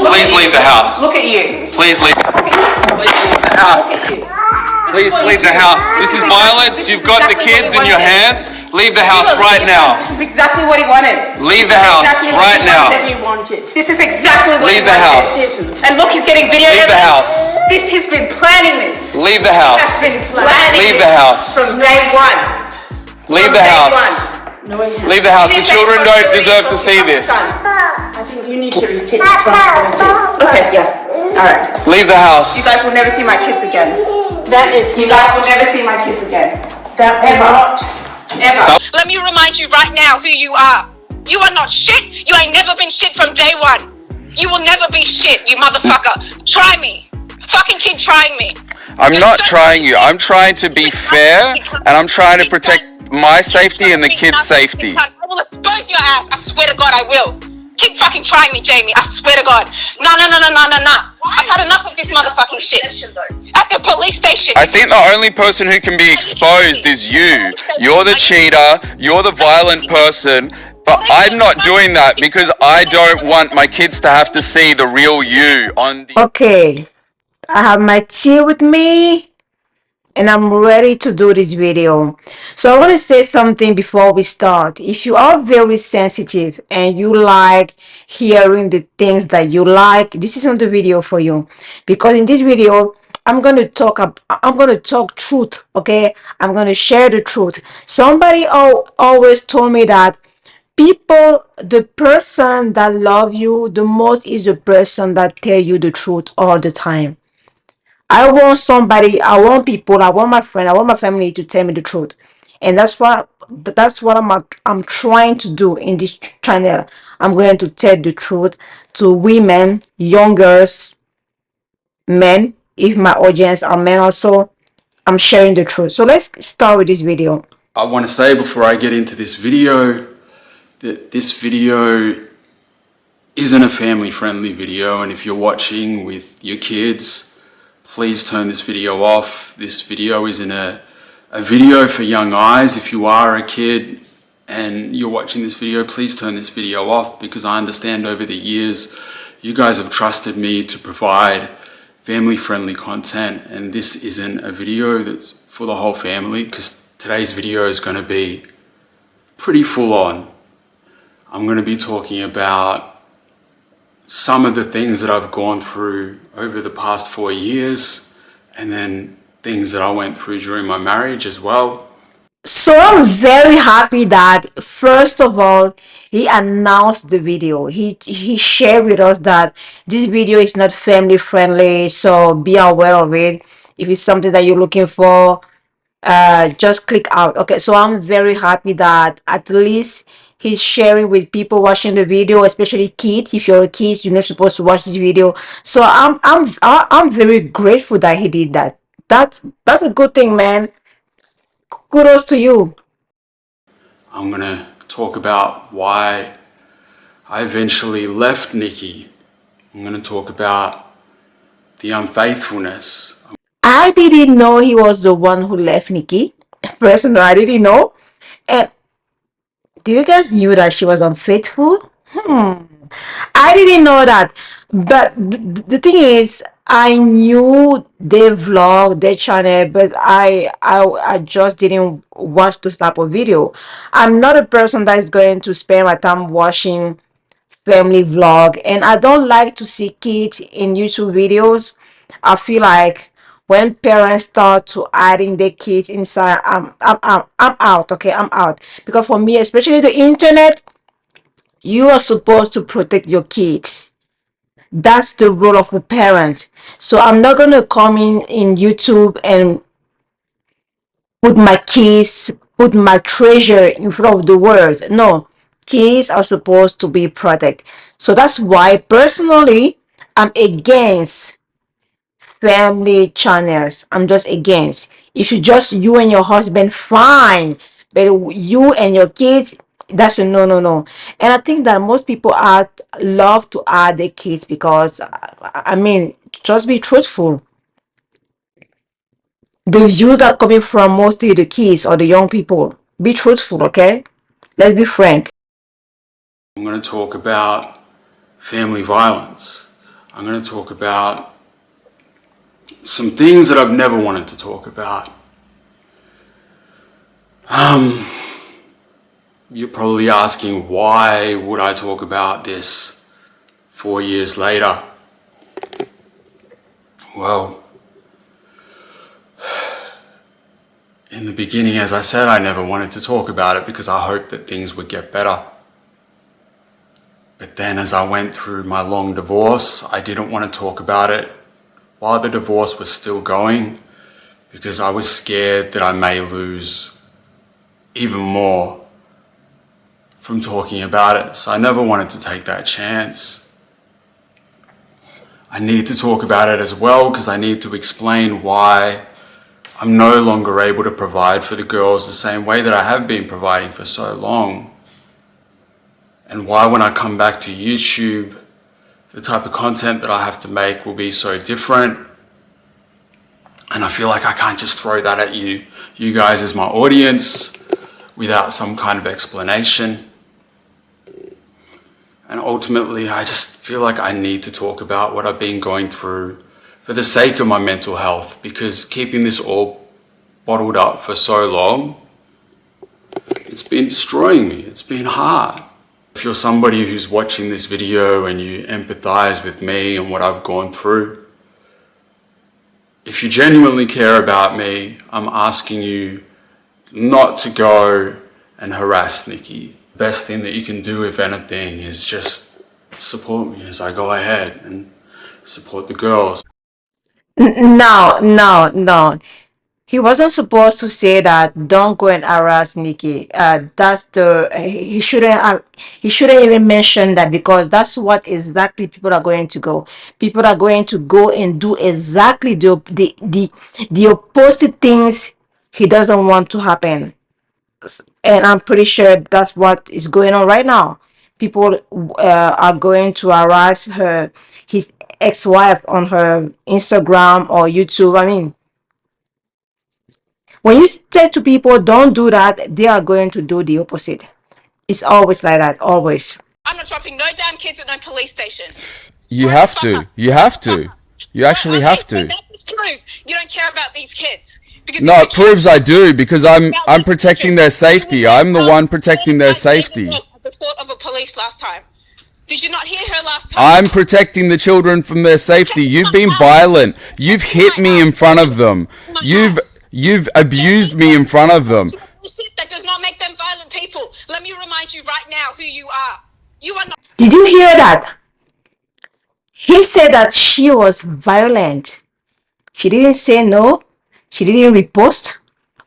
Please leave the house. Look at you. Please leave. Please leave the house. Please leave the house. This is violence. You've got the kids in your hands. Leave the house right now. This is exactly what he wanted. Leave the house right now. This is exactly what he wanted. Leave the house. And look, he's getting video Leave the evidence. house. This, he's been planning this. Leave the house. He's been planning Leave this the house. from day one. Leave the house. Leave the house. The children don't deserve to see this. I think you need to take responsibility. Okay, yeah. All right. Leave the house. You guys will never see my kids again. That is You guys will never see my kids again. that ever. Ever. Let me remind you right now who you are. You are not shit. You ain't never been shit from day one. You will never be shit, you motherfucker. Try me. Fucking keep trying me. I'm not trying you. I'm trying to be fair, and I'm trying to protect my safety and the kids' safety. I will expose your ass. I swear to God I will. Keep fucking trying me, Jamie. I swear to God. No. I've had enough of this motherfucking shit. At the police station. I think the only person who can be exposed is you. You're the cheater. You're the violent person. But I'm not doing that because I don't want my kids to have to see the real you on the... Okay, I have my tea with me and I'm ready to do this video. So I want to say something before we start. If you are very sensitive and you like hearing the things that you like, this is not the video for you, because in this video I'm going to talk truth. Okay, I'm going to share the truth. Somebody always told me that the person that love you the most is the person that tell you the truth all the time. I want people, I want my friend, I want my family to tell me the truth. And that's what I'm trying to do in this channel. I'm going to tell the truth to women, young girls, men. If my audience are men also, I'm sharing the truth. So let's start with this video. I want to say before I get into this video that this video isn't a family-friendly video, and if you're watching with your kids, please turn this video off. This video isn't a video for young eyes. If you are a kid and you're watching this video, please turn this video off, because I understand over the years you guys have trusted me to provide family-friendly content, and this isn't a video that's for the whole family, because today's video is going to be pretty full-on. I'm going to be talking about some of the things that I've gone through over the past 4 years, and then things that I went through during my marriage as well. So I'm very happy that first of all he announced the video. He shared with us that this video is not family friendly, so be aware of it. If it's something that you're looking for, just click out. Okay, so I'm very happy that at least he's sharing with people watching the video, especially kids. If you're a kid, you're not supposed to watch this video. So I'm very grateful that he did that. That's a good thing, man. Kudos to you. I'm going to talk about why I eventually left Nikki. I'm going to talk about the unfaithfulness. I didn't know he was the one who left Nikki. Personally, I didn't know. And do you guys knew that she was unfaithful? I didn't know that. But the thing is, I knew their vlog, their channel, but I just didn't watch those type of video. I'm not a person that is going to spend my time watching family vlog, and I don't like to see kids in YouTube videos. I feel like when parents start to adding their kids inside, I'm out. Okay, I'm out, because for me, especially the internet, you are supposed to protect your kids. That's the role of a parent. So I'm not gonna come in YouTube and put my kids, put my treasure in front of the world. No, kids are supposed to be protected. So that's why personally I'm against family channels. I'm just against. If you just you and your husband, fine, but you and your kids, that's a no. And I think that most people love to add their kids, because I mean, just be truthful. The views are coming from mostly the kids or the young people. Be truthful, okay? Let's be frank. I'm going to talk about family violence. I'm going to talk about some things that I've never wanted to talk about. You're probably asking, why would I talk about this 4 years later? Well, in the beginning, as I said, I never wanted to talk about it because I hoped that things would get better. But then as I went through my long divorce, I didn't want to talk about it while the divorce was still going because I was scared that I may lose even more from talking about it. So I never wanted to take that chance. I need to talk about it as well because I need to explain why I'm no longer able to provide for the girls the same way that I have been providing for so long. And why when I come back to YouTube, the type of content that I have to make will be so different. And I feel like I can't just throw that at you guys as my audience, without some kind of explanation. And ultimately, I just feel like I need to talk about what I've been going through for the sake of my mental health, because keeping this all bottled up for so long, it's been destroying me. It's been hard. If you're somebody who's watching this video and you empathize with me and what I've gone through, if you genuinely care about me, I'm asking you not to go and harass Nikki. The best thing that you can do, if anything, is just support me as I go ahead and support the girls. No. He wasn't supposed to say that. Don't go and harass Nikki. That's the he shouldn't have. He shouldn't even mention that, because that's what exactly people are going to go. People are going to go and do exactly the opposite things he doesn't want to happen. And I'm pretty sure that's what is going on right now. People are going to harass his ex-wife on her Instagram or YouTube. I mean, when you say to people don't do that, they are going to do the opposite. It's always like that, always. I'm not dropping no damn kids at no police station. You have to. You have to. You actually have So to. that just proves you don't care about these kids. Because No, if it you care proves I do, because I'm about protecting children, their safety. I'm the one protecting their At safety. the thought of a police last time. Did you not hear her last time? I'm protecting the children from their safety. You've been violent. You've hit me in front of them. You've abused me in front of them. That does not make them violent people. Let me remind you right now who you are. You are not. Did you hear that? He said that she was violent. She didn't say no. She didn't repost.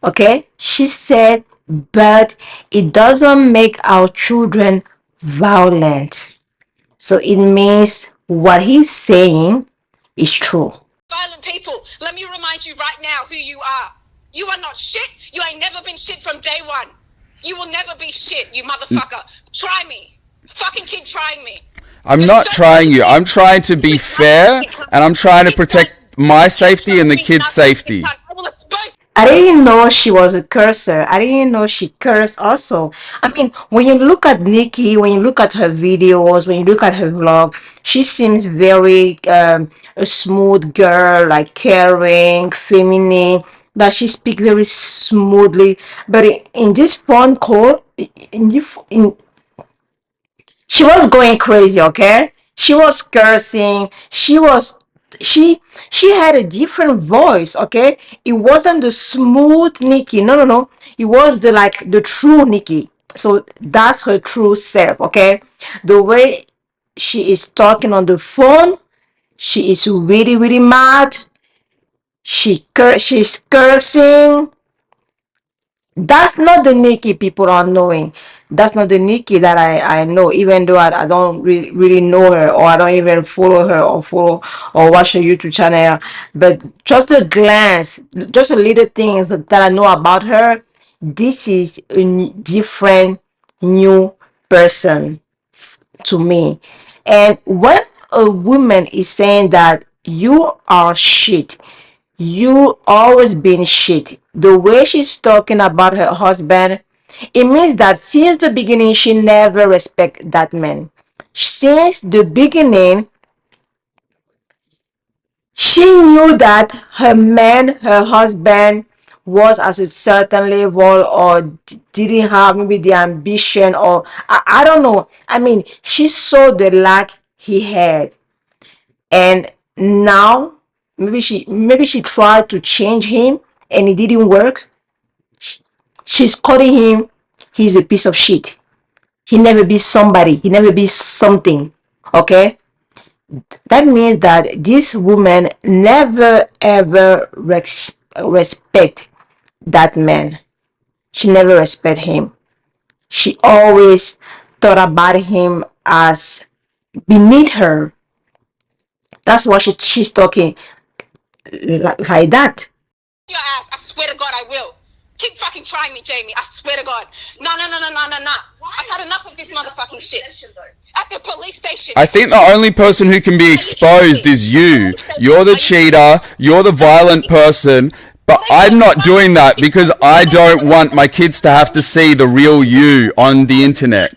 Okay? She said, but it doesn't make our children violent. So it means what he's saying is true. Violent people. Let me remind you right now who you are. You are not shit. You ain't never been shit from day one. You will never be shit, you motherfucker. Try me. Fucking keep trying me. I'm not trying you. I'm trying to be fair, and I'm trying to protect my safety and the kids' safety. I will expose. I didn't know she was a cursor. I didn't know she cursed also. I mean, when you look at Nikki, when you look at her videos, when you look at her vlog, she seems very a smooth girl, like caring, feminine, that she speaks very smoothly. But in this phone call, she was going crazy, okay? She was cursing. She had a different voice, okay? It wasn't the smooth Nikki. No. It was the true Nikki. So that's her true self, okay? The way she is talking on the phone, she is really, really mad. She's cursing. That's not the Nikki people are knowing. That's not the Nikki that I know, even though I don't really know her, or I don't even follow her or watch her YouTube channel. But just a glance, just a little things that I know about her, this is a different, new person to me. And when a woman is saying that you are shit, you always been shit, the way she's talking about her husband, it means that since the beginning she never respect that man. Since the beginning She knew that her man, her husband, was at a certain level or didn't have maybe the ambition, or I don't know. I mean, she saw the lack he had, and now maybe she tried to change him and it didn't work. She's calling him, he's a piece of shit. He never be somebody. He never be something. Okay? That means that this woman never ever respect that man. She never respect him. She always thought about him as beneath her. That's why she's talking like that. Your ass. I swear to God I will. Keep fucking trying me, Jamie. I swear to God. No. I've had enough of this motherfucking shit. At the police station. I think the only person who can be exposed is you. You're the cheater, you're the violent person, but I'm not doing that because I don't want my kids to have to see the real you on the internet.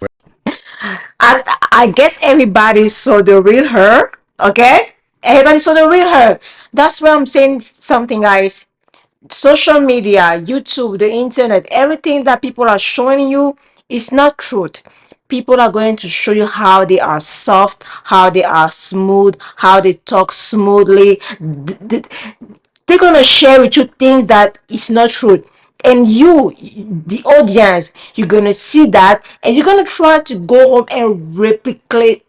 I guess everybody saw the real her. Okay? Everybody saw the real her. That's why I'm saying something, guys. Social media, YouTube, the internet, everything that people are showing you is not truth. People are going to show you how they are soft, how they are smooth, how they talk smoothly. They're gonna share with you things that is not true, and you, the audience, you're gonna see that, and you're gonna try to go home and replicate.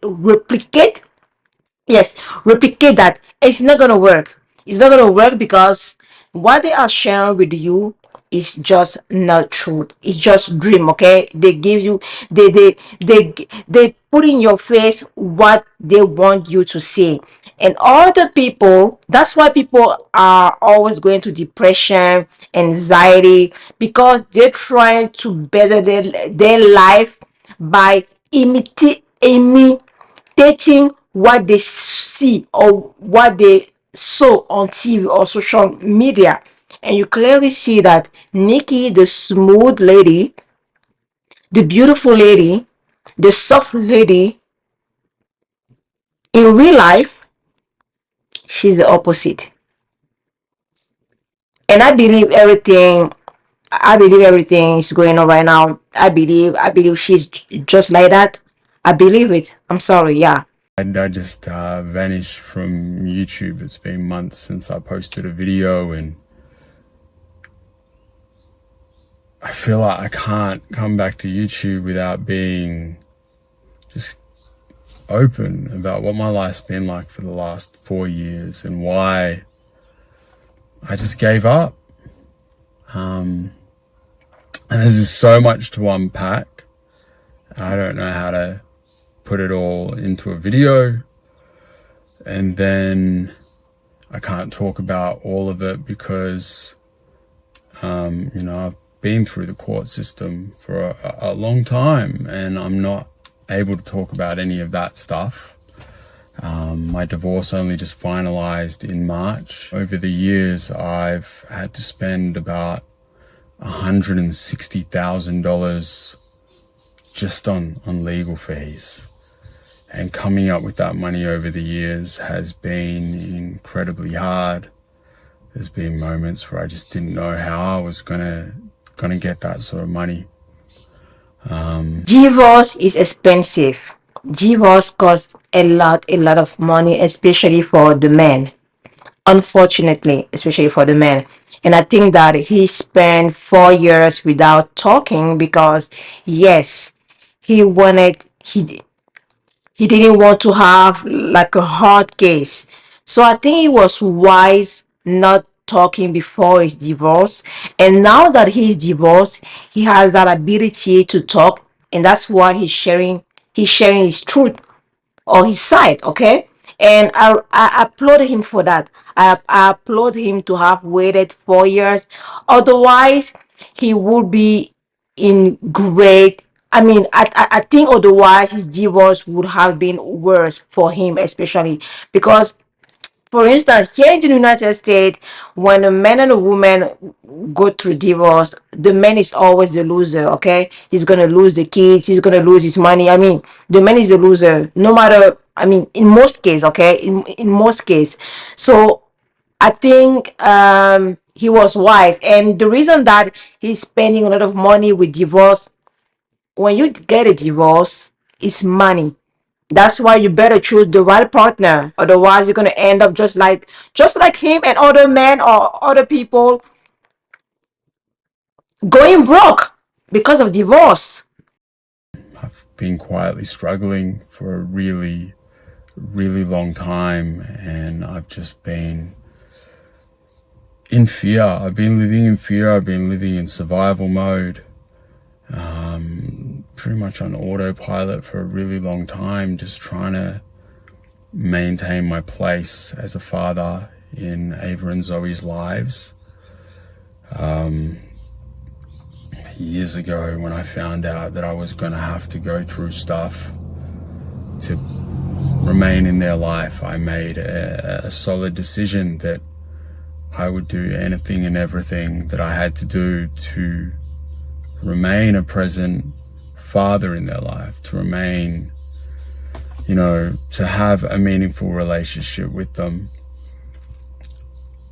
Yes, replicate that. It's not gonna work. It's not gonna work because what they are sharing with you is just not truth. It's just dream. Okay, they give you, they put in your face what they want you to see. And other people, that's why people are always going to depression, anxiety, because they're trying to better their life by imitating what they see or what they saw on TV or social media. And you clearly see that Nikki, the smooth lady, the beautiful lady, the soft lady, in real life, she's the opposite. And I believe everything is going on right now. I believe she's just like that. I believe it. I'm sorry, yeah. I just vanished from YouTube. It's been months since I posted a video, and I feel like I can't come back to YouTube without being just open about what my life's been like for the last 4 years and why I just gave up. And there's just so much to unpack. I don't know how to put it all into a video, and then I can't talk about all of it because I've been through the court system for a long time, and I'm not able to talk about any of that stuff. My divorce only just finalized in March. Over the years, I've had to spend about $160,000 just on legal fees. And coming up with that money over the years has been incredibly hard. There's been moments where I just didn't know how I was gonna get that sort of money. Divorce is expensive. Divorce costs a lot of money, especially for the men. Unfortunately, especially for the men. And I think that he spent 4 years without talking because, yes, he wanted, he didn't want to have like a hard case. So I think he was wise not talking before his divorce. And now that he's divorced, he has that ability to talk, and that's why he's sharing his truth or his side. Okay, and I applaud him for that. I applaud him to have waited 4 years. Otherwise, he would be in great, I mean, I think otherwise his divorce would have been worse for him, especially because, for instance, here in the United States, when a man and a woman go through divorce, the man is always the loser. Okay, he's gonna lose the kids, he's gonna lose his money. I mean, the man is the loser, no matter. I mean, in most cases, okay, in most cases. So I think he was wise. And the reason that he's spending a lot of money with divorce, when you get a divorce, it's money. That's why you better choose the right partner. Otherwise, you're gonna end up just like him and other men or other people going broke because of divorce. I've been quietly struggling for a really, really long time, and I've just been in fear. I've been living in fear. I've been living in survival mode, pretty much on autopilot for a really long time, just trying to maintain my place as a father in Ava and Zoe's lives. Years ago, when I found out that I was going to have to go through stuff to remain in their life, I made a solid decision that I would do anything and everything that I had to do to remain a present father in their life, to remain, to have a meaningful relationship with them.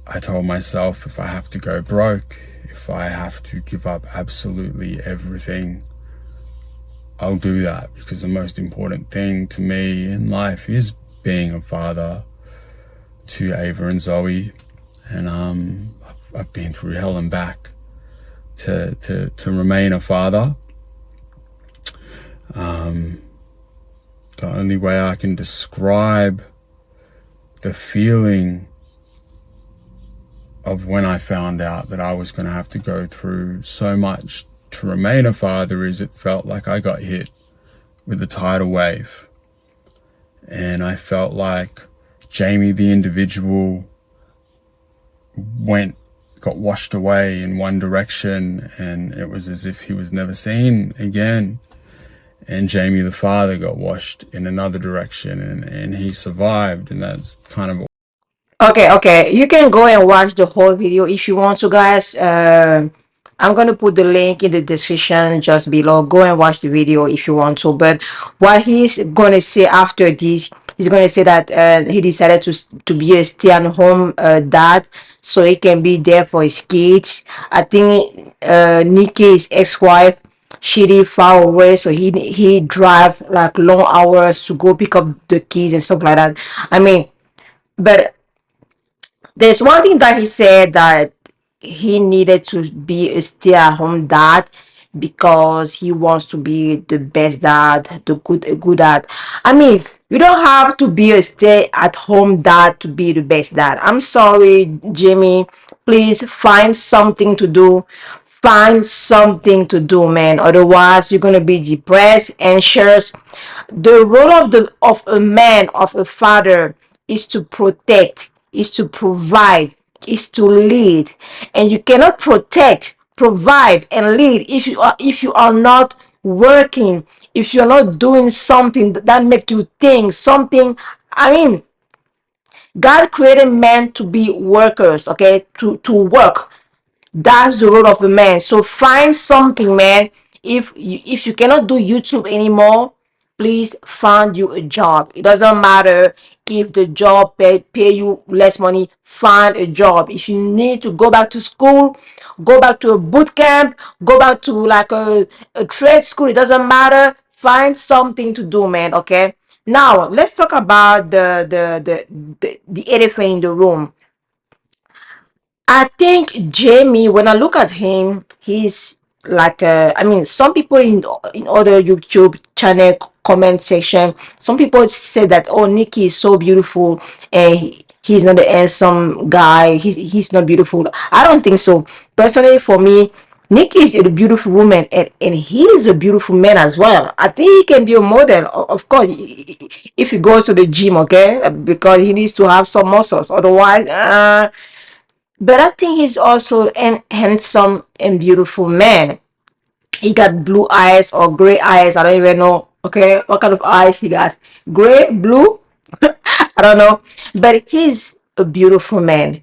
I told myself, if I have to go broke, if I have to give up absolutely everything, I'll do that, because the most important thing to me in life is being a father to Ava and Zoe. And I've been through hell and back to remain a father. The only way I can describe the feeling of when I found out that I was going to have to go through so much to remain a father is, it felt like I got hit with a tidal wave. And I felt like Jamie, the individual, got washed away in one direction, and it was as if he was never seen again. And Jamie, the father, got washed in another direction, and he survived. And that's kind of Okay, you can go and watch the whole video if you want to, guys. I'm gonna put the link in the description just below. Go and watch the video if you want to. But what he's gonna say after this, he's gonna say that he decided to be a stay-at-home dad, so he can be there for his kids. I think Nikki's ex-wife, she live far away, so he drive like long hours to go pick up the kids and stuff like that. I mean, but there's one thing that he said, that he needed to be a stay-at-home dad because he wants to be the best dad, a good dad. I mean, you don't have to be a stay-at-home dad to be the best dad. I'm sorry, Jimmy. Please find something to do. Find something to do, man. Otherwise, you're gonna be depressed, anxious. The role of a man, of a father, is to protect, is to provide, is to lead. And you cannot protect, provide, and lead if you are not working, if you're not doing something that make you think something. I mean, God created men to be workers, okay, to work. That's the role of a man. So find something, man. If you cannot do YouTube anymore, please find you a job. It doesn't matter if the job pay you less money. Find a job. If you need to go back to school, go back to a boot camp, go back to like a trade school. It doesn't matter. Find something to do, man. Okay. Now let's talk about the elephant in the room. I think Jamie, when I look at him, he's like I mean, some people in other YouTube channel comment section, some people say that, oh, Nikki is so beautiful and he's not a handsome guy. He's not beautiful. I don't think so. Personally, for me, Nikki is a beautiful woman, and he is a beautiful man as well. I think he can be a model, of course, if he goes to the gym, okay, because he needs to have some muscles. Otherwise, but I think he's also an handsome and beautiful man. He got blue eyes or gray eyes. I don't even know. Okay, what kind of eyes he got? Gray, blue? I don't know. But he's a beautiful man.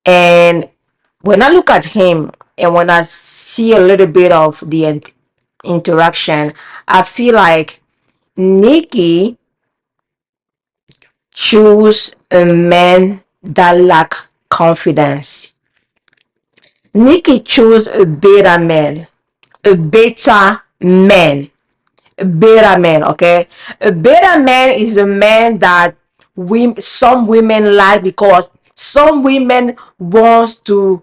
And when I look at him and when I see a little bit of the interaction, I feel like Nikki choose a man that lack confidence. Nikki chose a better man. A better man. A better man, okay? A better man is a man that some women like, because some women wants to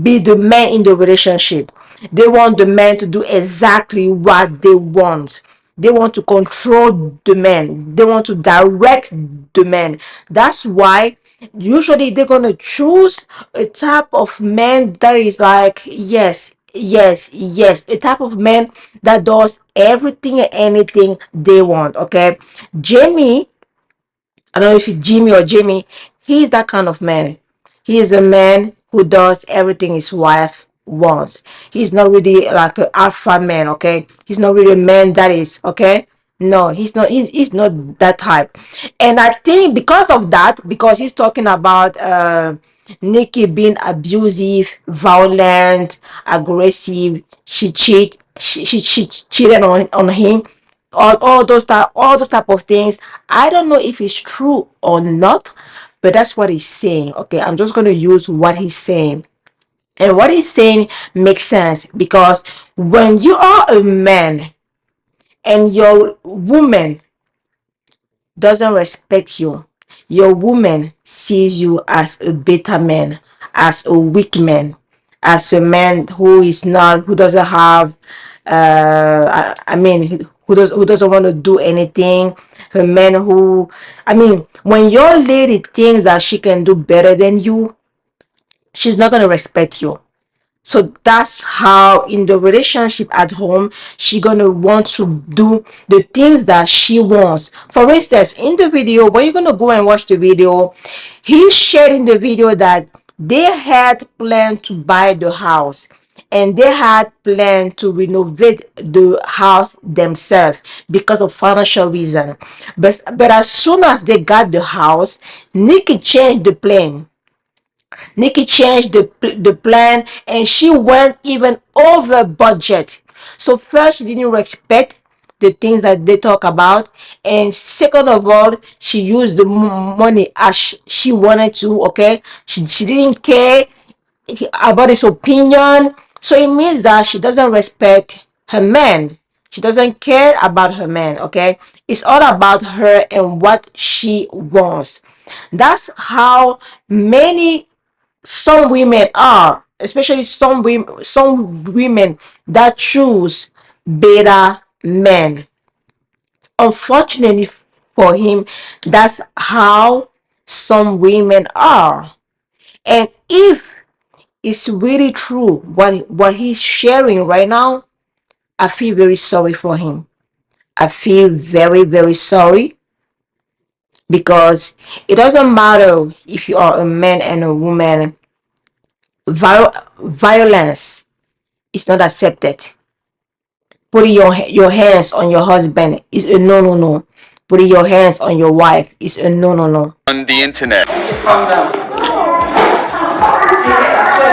be the man in the relationship. They want the man to do exactly what they want. They want to control the man. They want to direct the man. That's why usually they're gonna choose a type of man that is like, yes, yes, yes, a type of man that does everything and anything they want. Okay, Jamie, I don't know if it's Jimmy or Jamie. He's that kind of man. He is a man who does everything his wife wants. He's not really like an alpha man, okay? He's not really a man that is, okay? No, he's not. He's not that type. And I think because of that, because he's talking about Nikki being abusive, violent, aggressive. She cheated on him. All those type of things. I don't know if it's true or not, but that's what he's saying. Okay, I'm just going to use what he's saying, and what he's saying makes sense, because when you are a man and your woman doesn't respect you, your woman sees you as a better man, as a weak man, as a man who doesn't have I mean, who doesn't want to do anything. A man who, I mean, when your lady thinks that she can do better than you, she's not going to respect you. So that's how in the relationship at home, she gonna want to do the things that she wants. For instance, in the video, when you're gonna go and watch the video, he shared in the video that they had planned to buy the house, and they had planned to renovate the house themselves because of financial reason. But as soon as they got the house, Nikki changed the plan. Nikki changed the plan, and she went even over budget. So first, she didn't respect the things that they talk about, and second of all, she used the money as she wanted to. Okay, she didn't care about his opinion. So it means that she doesn't respect her man. She doesn't care about her man. Okay, it's all about her and what she wants. That's how many some women are, especially some women that choose better men. Unfortunately for him, that's how some women are. And if it's really true what he's sharing right now, I feel very sorry for him. I feel very, very sorry, because it doesn't matter if you are a man and a woman. Violence is not accepted. Putting your hands on your husband is a no. Putting your hands on your wife is a no. On the internet. Calm down.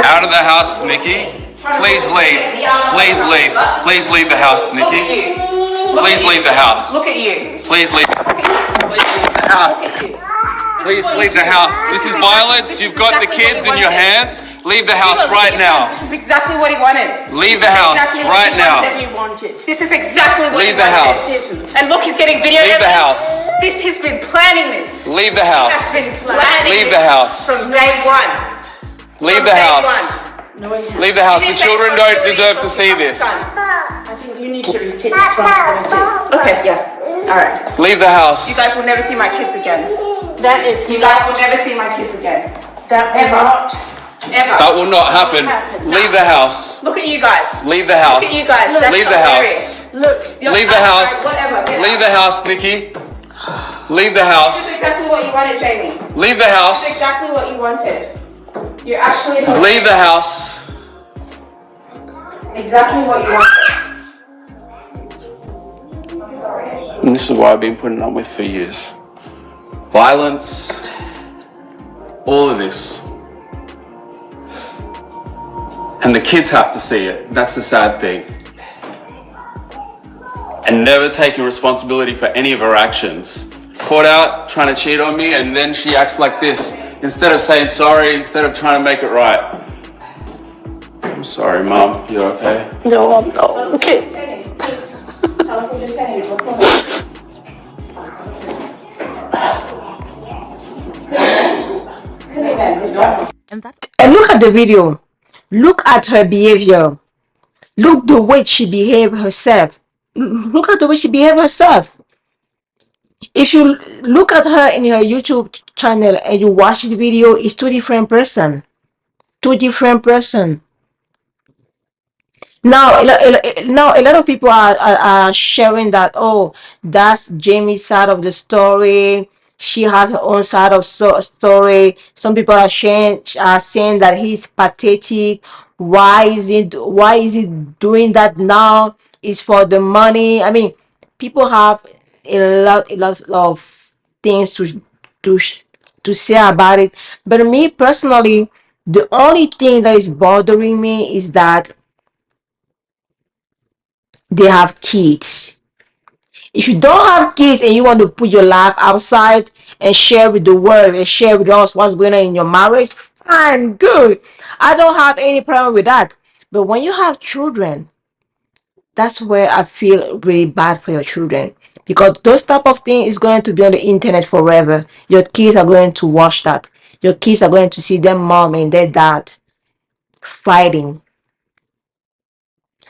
Out of the house, Nikki. Please leave. Please leave. Please leave the house, Nikki. Please leave the house. Look at you. Please leave. Please leave the house. Please leave the house. This is violence. You've got the kids in your hands. Leave the house right now. This is exactly what he wanted. Leave the house right now. You wanted. This is exactly what Leave he the wanted. house. And look, he's getting video Leave the evidence. house. This has been planning this. Leave the Has house. been planning Leave this the house. from day one. Leave From the day house. one. No, you Leave the house. The children don't deserve to see this. I think you need to take responsibility. Okay, yeah. All right. Leave the You house. guys will never see my kids again. That is You guys will never see my kids again. that will Ever. not. Ever. That will not happen. Leave the house. Look at you guys. Leave the Look house. at you guys. That's Leave the hilarious. house. Look, You're Leave the house. Whatever. Get Leave out. the house, Nikki. Leave the This is house. exactly what you wanted, Jamie. Leave the This is house. exactly what you wanted. You're actually Leave the house. exactly what you wanted. And this is what I've been putting up with for years. Violence. All of this. And the kids have to see it. That's the sad thing. And never taking responsibility for any of her actions. caught out trying to cheat on me, and then she acts like this instead of saying sorry, instead of trying to make it right. I'm sorry, Mom. You okay? No, I'm not. Okay. Tell her who to tell you. Report it. And look at the video. Look at her behavior. Look the way she behaved herself. Look at the way she behaved herself. If you look at her in her YouTube channel and you watch the video, it's two different person. Two different person. Now, a lot of people are sharing that, oh, that's Jamie's side of the story. She has her own side of story. Some people are saying that he's pathetic. Why is he doing that now? It's for the money. I mean, people have a lot of things to to say about it. But me personally, the only thing that is bothering me is that they have kids. If you don't have kids and you want to put your life outside and share with the world and share with us what's going on in your marriage, fine, good. I don't have any problem with that. But when you have children, that's where I feel really bad for your children, because those type of things is going to be on the internet forever. Your kids are going to watch that. Your kids are going to see their mom and their dad fighting.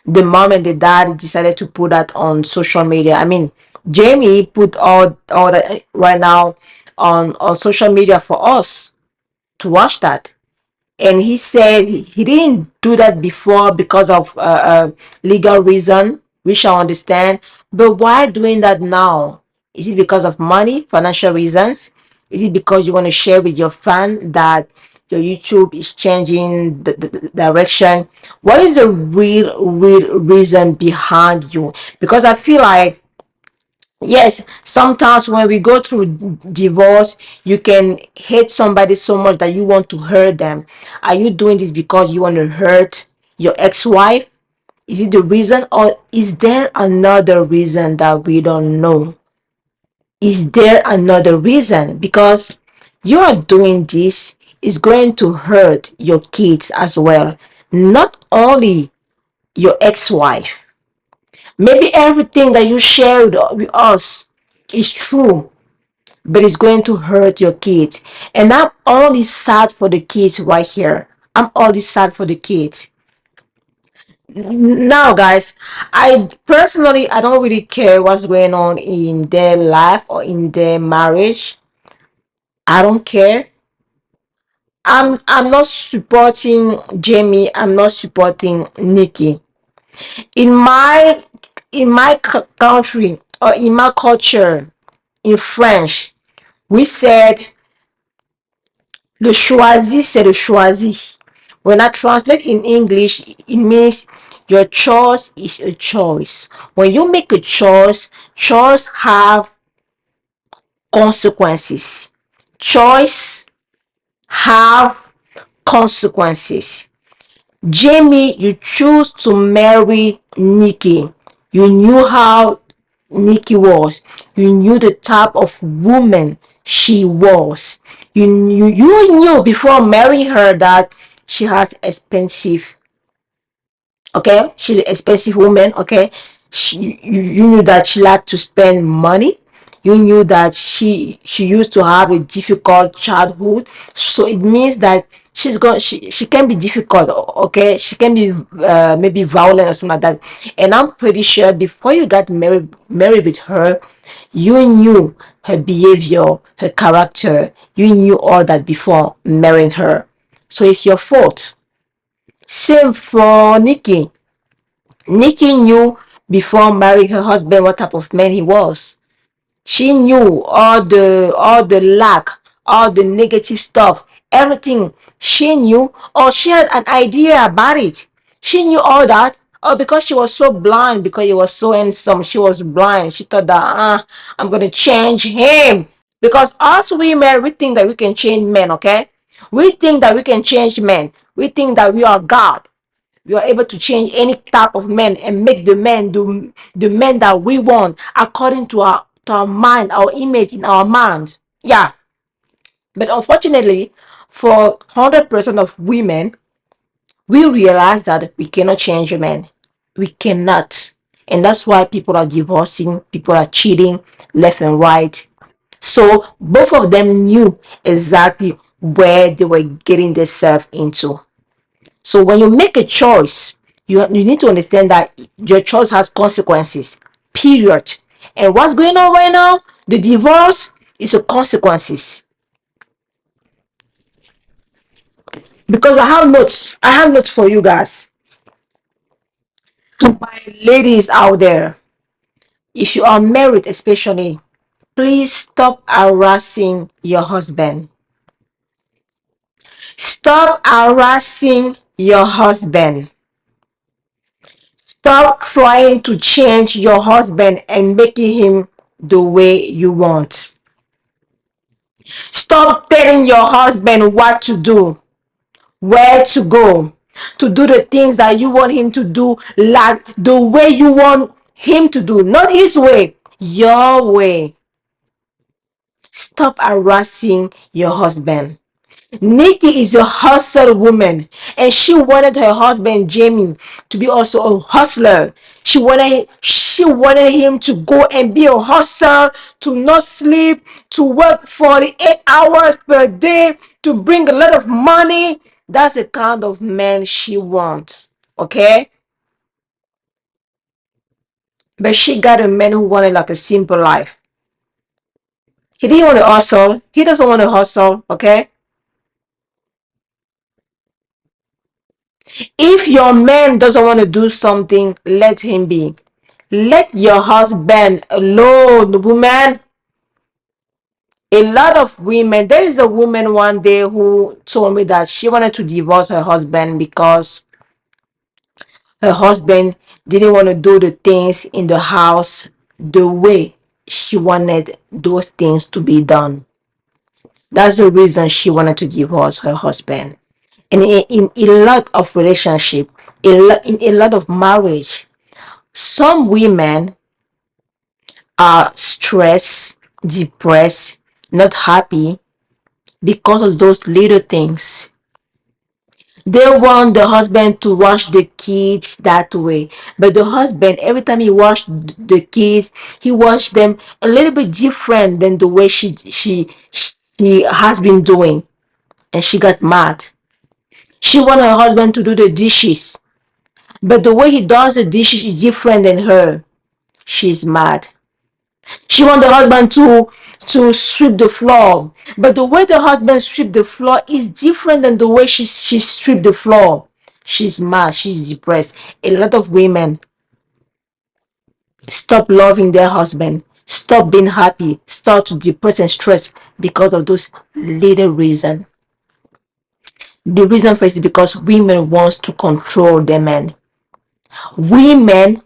The mom and the dad decided to put that on social media. I mean, Jamie put all that right now on social media for us to watch that. And he said he didn't do that before because of legal reason, which I understand. But why doing that now? Is it because of money, financial reasons? Is it because you want to share with your fan that your YouTube is changing the direction? What is the real reason behind you? Because I feel like, yes, sometimes when we go through divorce, you can hate somebody so much that you want to hurt them. Are you doing this because you want to hurt your ex-wife? Is it the reason, or is there another reason that we don't know? Is there another reason? Because you are doing this is going to hurt your kids as well, not only your ex-wife. Maybe everything that you shared with us is true, but it's going to hurt your kids. And I'm only sad for the kids right here. I'm only sad for the kids. Now, guys, I personally, I don't really care what's going on in their life or in their marriage. I don't care. I'm not supporting Jamie. I'm not supporting Nikki. In my country, or in my culture, in French, we said le choisi, c'est le choisi. When I translate in English, it means your choice is a choice. When you make a choice, choice have consequences. Choice have consequences. Jamie, you choose to marry Nikki. You knew how Nikki was. You knew the type of woman she was. You knew before marrying her that she has expensive, okay, she's an expensive woman, okay. You knew that she liked to spend money. You knew that she used to have a difficult childhood, so it means that she can be difficult, okay, she can be maybe violent or something like that. And I'm pretty sure before you got married with her, you knew her behavior, her character. You knew all that before marrying her, so it's your fault. Same for Nikki. Nikki knew before marrying her husband what type of man he was. She knew all the lack, all the negative stuff, everything she knew, or she had an idea about it. She knew all that. Oh, because she was so blind, because he was so handsome, she was blind. She thought that I'm gonna change him. Because us women, we think that we can change men, okay? We think that we can change men. We think that we are God. We are able to change any type of man and make the men do the men that we want according to to our mind, our image in our mind. Yeah. But unfortunately, for 100% of women, we realize that we cannot change a man. We cannot. And that's why people are divorcing, people are cheating left and right. So both of them knew exactly where they were getting themselves into. So when you make a choice, you need to understand that your choice has consequences. Period. And what's going on right now? The divorce is a consequences. Because I have notes. I have notes for you guys. To my ladies out there, if you are married especially, please stop harassing your husband. Stop harassing your husband. Stop trying to change your husband and making him the way you want. Stop telling your husband what to do, where to go, to do the things that you want him to do, like the way you want him to do, not his way, your way. Stop harassing your husband. Nikki is a hustle woman, and she wanted her husband Jamie to be also a hustler. She wanted him to go and be a hustler, to not sleep, to work 48 hours per day, to bring a lot of money. That's the kind of man she wants. Okay? But she got a man who wanted like a simple life. He didn't want to hustle. He doesn't want to hustle. Okay? If your man doesn't want to do something, let him be. Let your husband alone, woman. A lot of women, there is a woman one day who told me that she wanted to divorce her husband because her husband didn't want to do the things in the house the way she wanted those things to be done. That's the reason she wanted to divorce her husband. And in a lot of relationship, in a lot of marriage, some women are stressed, depressed, not happy because of those little things. They want the husband to watch the kids that way, but the husband, every time he watched the kids, he watched them a little bit different than the way she has been doing, and she got mad. She want her husband to do the dishes, but the way he does the dishes is different than her. She's mad. She want the husband to sweep the floor, but the way the husband sweep the floor is different than the way she sweep the floor. She's mad. She's depressed. A lot of women stop loving their husband, stop being happy, start to depress and stress because of those little reason. The reason for it is because women wants to control their men. Women,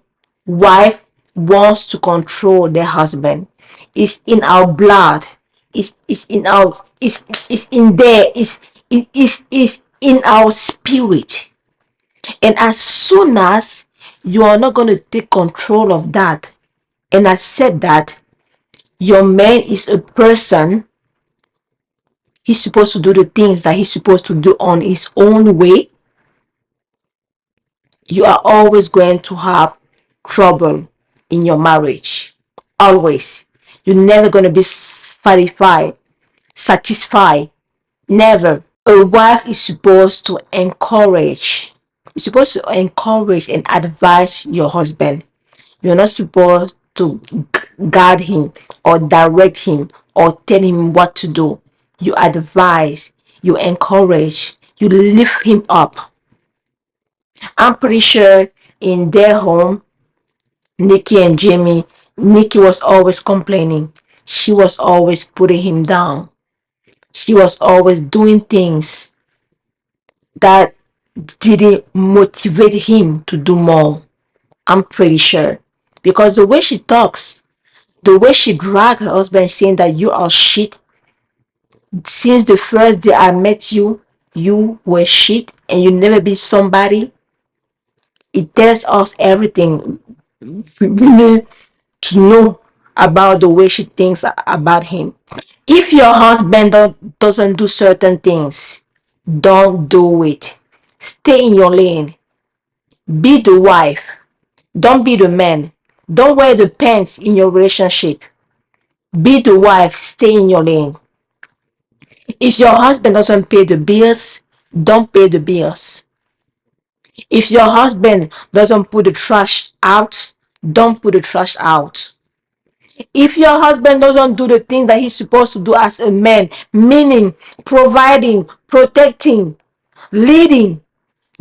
wife wants to control their husband. It's in our blood. It's in our it's in there. It's in our spirit. And as soon as you are not going to take control of that and accept that your man is a person, he's supposed to do the things that he's supposed to do on his own way, you are always going to have trouble in your marriage. Always. You're never going to be satisfied. Never. A wife is supposed to encourage. You're supposed to encourage and advise your husband. You're not supposed to guard him or direct him or tell him what to do. You advise, you encourage, you lift him up. I'm pretty sure in their home, Nikki and Jamie, Nikki was always complaining. She was always putting him down. She was always doing things that didn't motivate him to do more. I'm pretty sure. Because the way she talks, the way she dragged her husband saying that you are shit. Since the first day I met you, you were shit and you never be somebody. It tells us everything we need to know about the way she thinks about him. If your husband doesn't do certain things, don't do it. Stay in your lane. Be the wife. Don't be the man. Don't wear the pants in your relationship. Be the wife. Stay in your lane. If your husband doesn't pay the bills, don't pay the bills. If your husband doesn't put the trash out, don't put the trash out. If your husband doesn't do the things that he's supposed to do as a man, meaning providing, protecting, leading,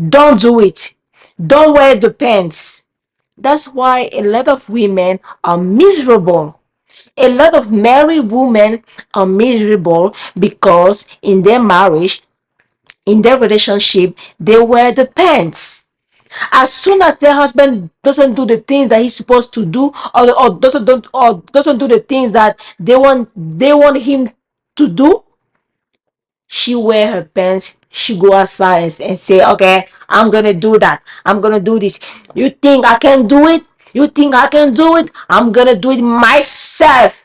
don't do it. Don't wear the pants. That's why a lot of women are miserable. A lot of married women are miserable because in their marriage, in their relationship, they wear the pants. As soon as their husband doesn't do the things that he's supposed to do, or doesn't do the things that they want him to do, she wear her pants, she go outside and say, okay, I'm gonna do that, I'm gonna do this. You think I can do it? You think I can do it? I'm gonna do it myself.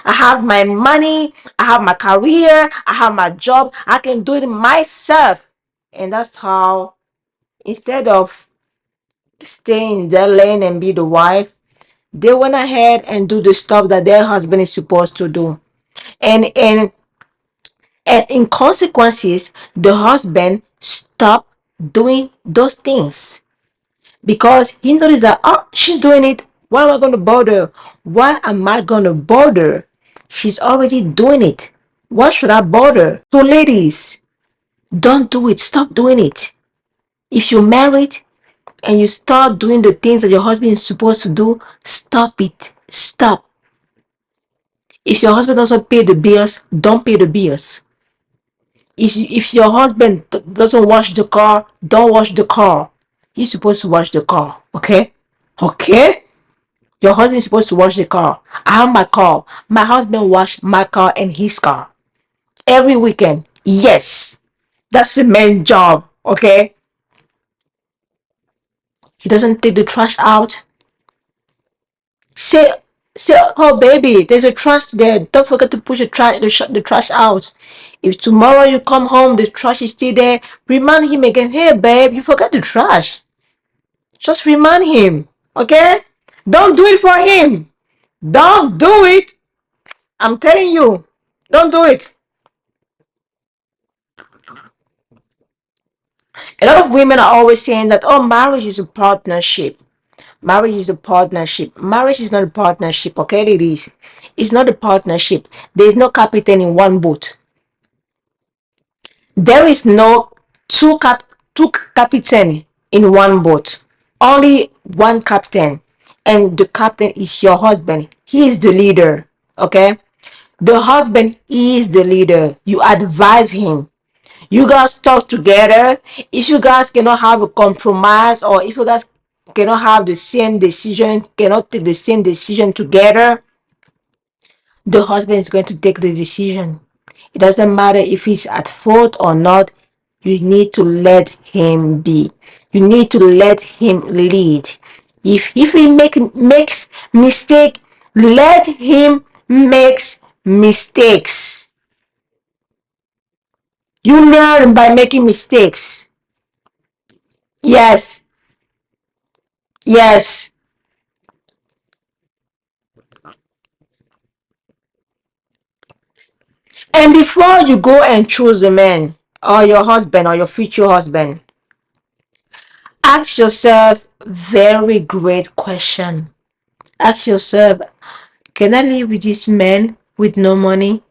I have my money, I have my career, I have my job, I can do it myself. And that's how, instead of stay in their lane and be the wife, they went ahead and do the stuff that their husband is supposed to do. And and and in consequences, the husband stopped doing those things because he noticed that, oh, she's doing it, why am I going to bother? Why am I going to bother? She's already doing it. Why should I bother? So ladies, don't do it. Stop doing it. If you're married and you start doing the things that your husband is supposed to do, stop it. Stop. If your husband doesn't pay the bills, don't pay the bills. If your husband doesn't wash the car, don't wash the car. He's supposed to wash the car. Okay? Okay? Your husband is supposed to wash the car. I have my car. My husband wash my car and his car every weekend. Yes. That's the main job. Okay? He doesn't take the trash out. Say, say, oh baby, there's a trash there. Don't forget to push the trash out. If tomorrow you come home, the trash is still there, remind him again. Hey babe, you forgot the trash. Just remind him, okay? Don't do it for him. Don't do it. I'm telling you, don't do it. A lot of women are always saying that, oh, marriage is a partnership. Marriage is a partnership. Marriage is not a partnership, okay, ladies? It's not a partnership. There is no captain in one boat. There is no two captain in one boat. Only one captain, and the captain is your husband. He is the leader, okay? The husband is the leader. You advise him. You guys talk together. If you guys cannot have a compromise, or if you guys cannot have the same decision, cannot take the same decision together, the husband is going to take the decision. It doesn't matter if he's at fault or not. You need to let him be. You need to let him lead. If he makes mistake, let him makes mistakes. You learn by making mistakes. Yes. Yes. And before you go and choose a man or your husband or your future husband, ask yourself very great question. Ask yourself, can I live with this man with no money?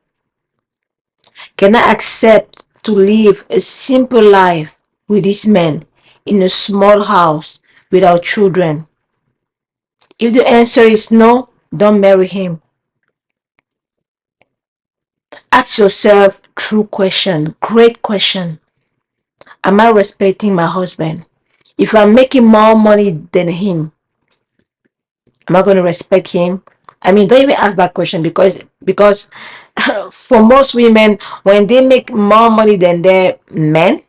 Can I accept to live a simple life with this man in a small house without children? If the answer is no, don't marry him. Ask yourself true question, great question. Am I respecting my husband? If I'm making more money than him, am I going to respect him? I mean, don't even ask that question because for most women, when they make more money than their men,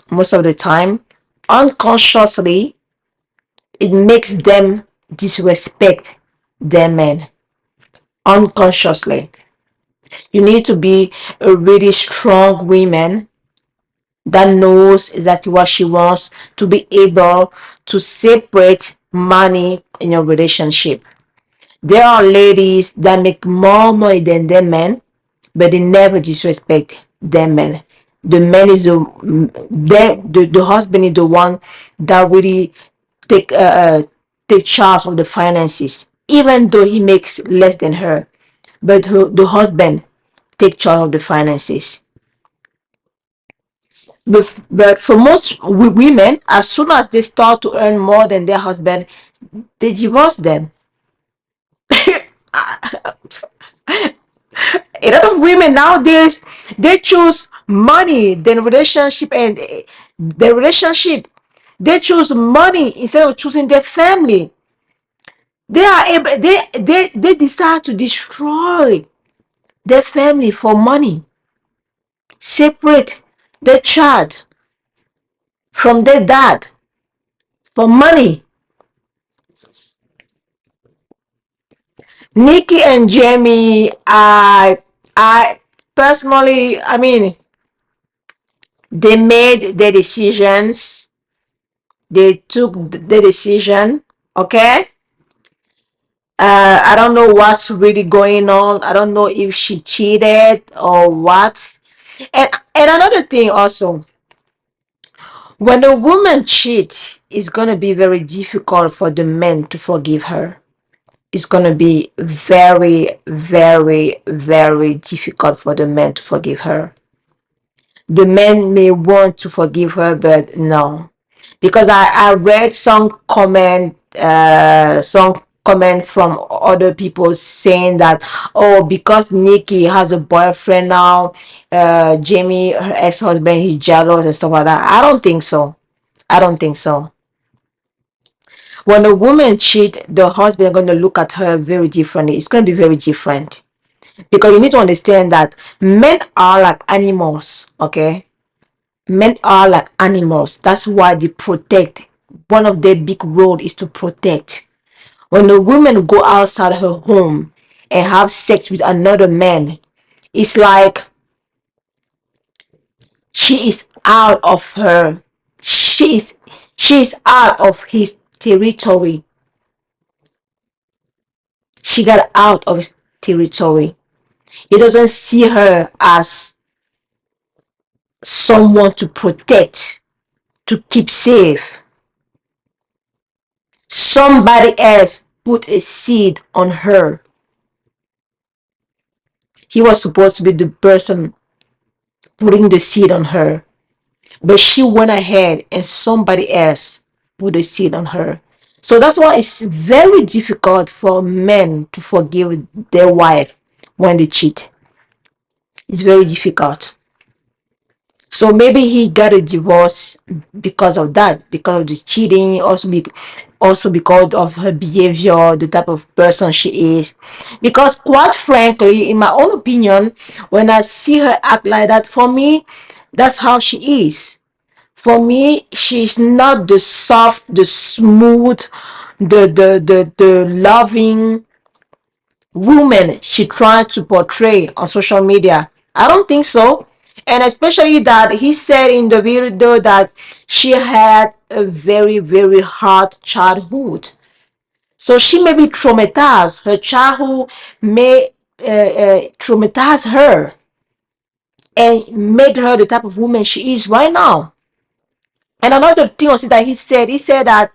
most of the time, unconsciously, it makes them disrespect their men. unconsciously. You need to be a really strong woman that knows exactly what she wants to be able to separate money in your relationship. There are ladies that make more money than their men, but they never disrespect their men. The man is the husband is the one that really take take charge of the finances, even though he makes less than her. But the husband take charge of the finances. But for most women, as soon as they start to earn more than their husband, they divorce them. A lot of women nowadays, they choose money than relationship, and the relationship, they choose money instead of choosing their family. They are able, they decide to destroy their family for money, separate their child from their dad for money. Nikki and Jamie, I personally, I mean, they made their decisions. They took the decision. Okay. I don't know what's really going on. I don't know if she cheated or what. And another thing also, when a woman cheats, it's gonna be very difficult for the men to forgive her. It's gonna be very, very, very difficult for the men to forgive her. The men may want to forgive her, but no, because I read some comment from other people saying that, oh, because Nikki has a boyfriend now, Jamie, her ex-husband, he's jealous and stuff like that. I don't think so. I don't think so. When a woman cheat, the husband is going to look at her very differently. It's going to be very different, because you need to understand that men are like animals. Okay, men are like animals. That's why they protect. One of their big role is to protect. When a woman go outside her home and have sex with another man, it's like she is out of her, she is out of his territory. She got out of his territory. He doesn't see her as someone to protect, to keep safe. Somebody else put a seed on her. He was supposed to be the person putting the seed on her, but she went ahead and somebody else put a seed on her. So that's why it's very difficult for men to forgive their wife when they cheat. It's very difficult. So maybe he got a divorce because of that, because of the cheating, also because of her behavior, the type of person she is. Because quite frankly, in my own opinion, when I see her act like that, for me, that's how she is. For me, she's not the soft, the smooth, the loving woman she tried to portray on social media. I don't think so. And especially that he said in the video that she had a very, very hard childhood. So she may be traumatized. Her childhood may traumatize her and made her the type of woman she is right now. And another thing also that he said that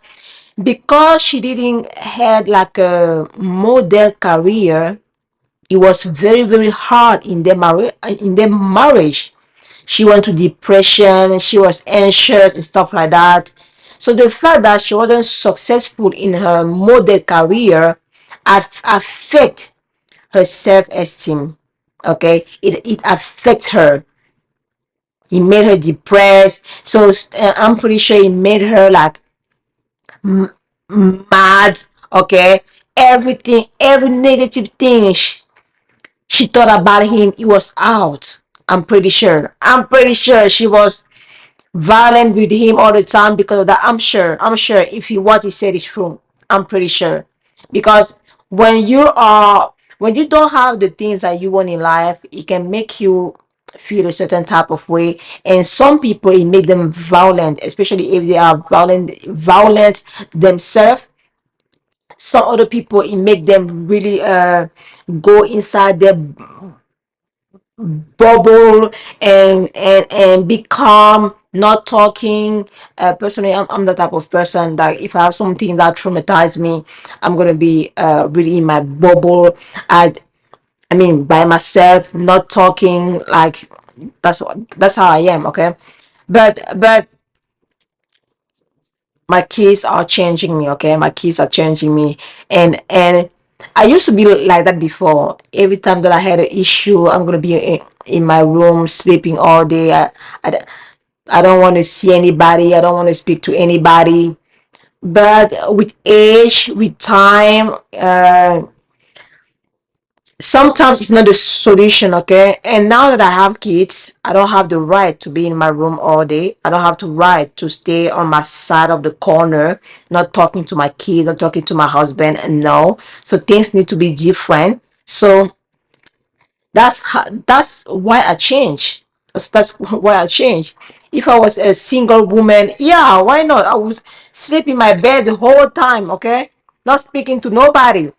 because she didn't had like a model career, it was very, very hard in their marriage. She went to depression, she was anxious and stuff like that. So the fact that she wasn't successful in her model career affect her self-esteem. Okay, it affect her. It made her depressed. So I'm pretty sure it made her like mad. Okay, every negative thing she thought about him, it was out. I'm pretty sure she was violent with him all the time because of that. I'm sure if what he said is true, I'm pretty sure. Because when you are When you don't have the things that you want in life, it can make you feel a certain type of way. And some people, it make them violent, especially if they are violent themselves. Some other people, it make them really go inside their bubble and be calm, not talking. Personally, I'm the type of person that if I have something that traumatized me, I'm gonna be really in my bubble. I mean, by myself, not talking. Like that's how I am. Okay, but my kids are changing me. Okay, my kids are changing me, and I used to be like that before. Every time that I had an issue, I'm gonna be in my room sleeping all day. I, I don't want to see anybody. I don't want to speak to anybody. But with age, with time, sometimes it's not the solution. Okay, and now that I have kids, I don't have the right to be in my room all day. I don't have the right to stay on my side of the corner, not talking to my kids, not talking to my husband. And no, so things need to be different. So that's why I changed. That's why I changed. If I was a single woman, yeah, why not? I would sleep in my bed the whole time. Okay, not speaking to nobody.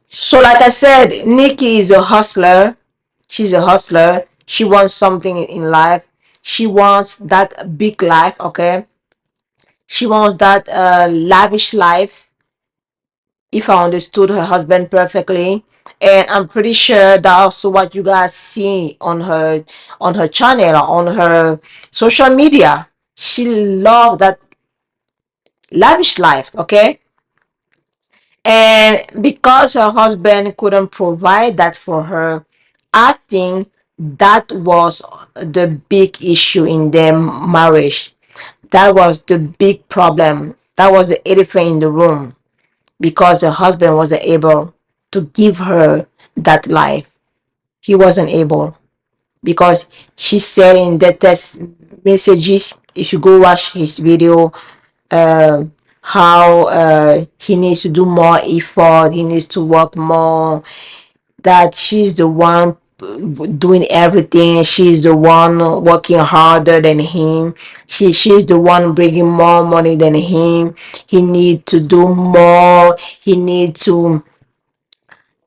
So, like I said, Nikki is a hustler. She's a hustler. She wants something in life. She wants that big life, okay? She wants that lavish life, if I understood her husband perfectly. And I'm pretty sure that's also what you guys see on her channel, on her social media. She loves that lavish life, okay? And because her husband couldn't provide that for her, I think that was the big issue in their marriage. That was the big problem. That was the elephant in the room, because the husband wasn't able to give her that life. He wasn't able, because she said in the text messages, if you go watch his video, how he needs to do more effort, he needs to work more, that she's the one doing everything, she's the one working harder than him, she's the one bringing more money than him, he need to do more, he need to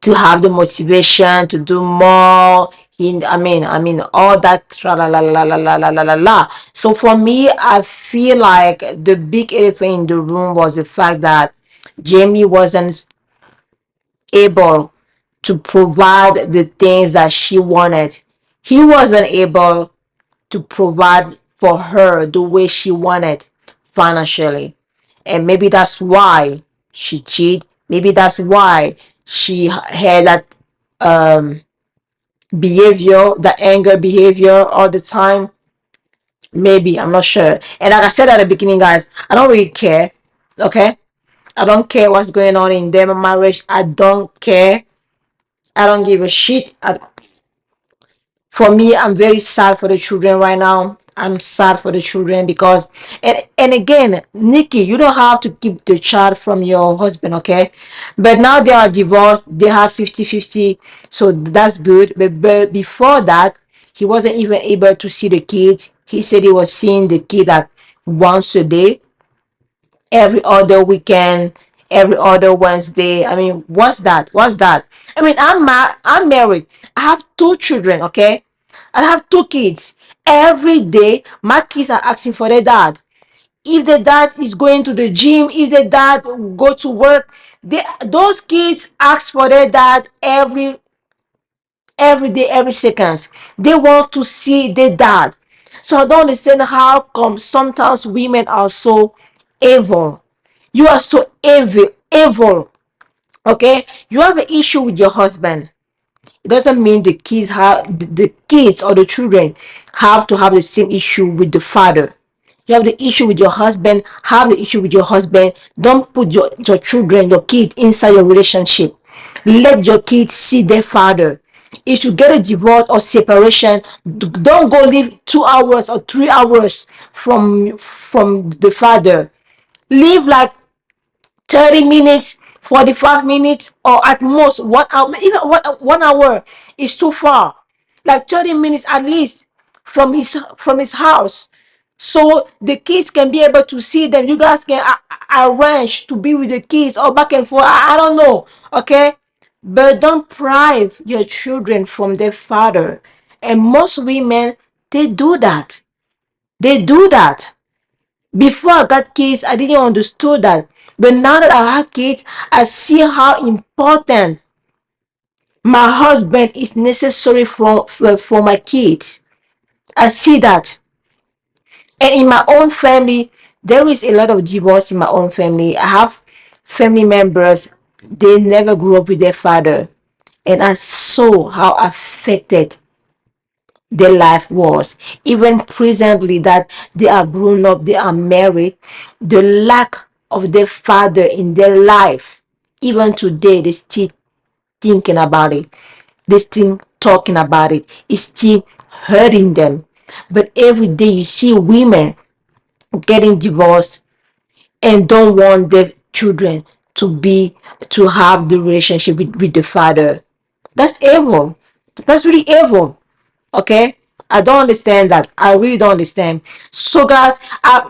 have the motivation to do more. I mean, all that tra la la la la la la la la la. So for me, I feel like the big elephant in the room was the fact that Jamie wasn't able to provide the things that she wanted. He wasn't able to provide for her the way she wanted financially. And maybe that's why she cheated. Maybe that's why she had that behavior, the anger behavior all the time. Maybe, I'm not sure. And like I said at the beginning, guys, I don't really care. Okay? I don't care what's going on in their marriage. I don't care. I don't give a shit. For me, I'm very sad for the children right now. I'm sad for the children because, and again, Nikki, you don't have to keep the child from your husband, okay? But now they are divorced, they have 50-50, so that's good. But before that, he wasn't even able to see the kids. He said he was seeing the kid at once a day, every other weekend, every other Wednesday. I mean, what's that? What's that? I mean, I'm married. I have two children, okay? I have two kids. Every day, my kids are asking for their dad. If the dad is going to the gym, if the dad go to work, those kids ask for their dad every day, every seconds. They want to see their dad. So I don't understand how come sometimes women are so evil. You are so evil. Okay, you have an issue with your husband. It doesn't mean the kids or the children have to have the same issue with the father. You have the issue with your husband, have the issue with your husband. Don't put your children, your kid inside your relationship. Let your kids see their father. If you get a divorce or separation, don't go live 2 hours or 3 hours from the father. Live like 30 minutes, 45 minutes, or at most 1 hour. Even 1 hour is too far. Like 30 minutes at least from his house, so the kids can be able to see them. You guys can arrange to be with the kids or back and forth. I don't know, okay? But don't deprive your children from their father. And most women, they do that. They do that. Before I got kids, I didn't understand that. But now that I have kids, I see how important my husband is necessary for my kids. I see that. And in my own family, there is a lot of divorce in my own family. I have family members, they never grew up with their father. And I saw how affected their life was. Even presently that they are grown up, they are married, the lack of their father in their life, even today, they still thinking about it. They still talking about it. It's still hurting them. But every day you see women getting divorced and don't want their children to have the relationship with the father. That's evil. That's really evil. Okay, I don't understand that. I really don't understand. So guys,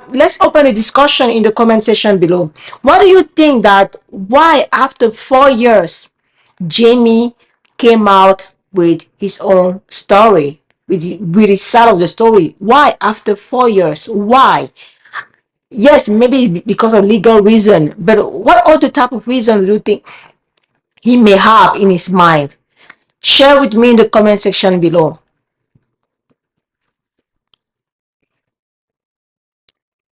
let's open a discussion in the comment section below. What do you think that why after 4 years Jamie came out with his own story, with his side of the story? Why after 4 years? Why? Yes, maybe because of legal reason, but what other type of reason do you think he may have in his mind? Share with me in the comment section below.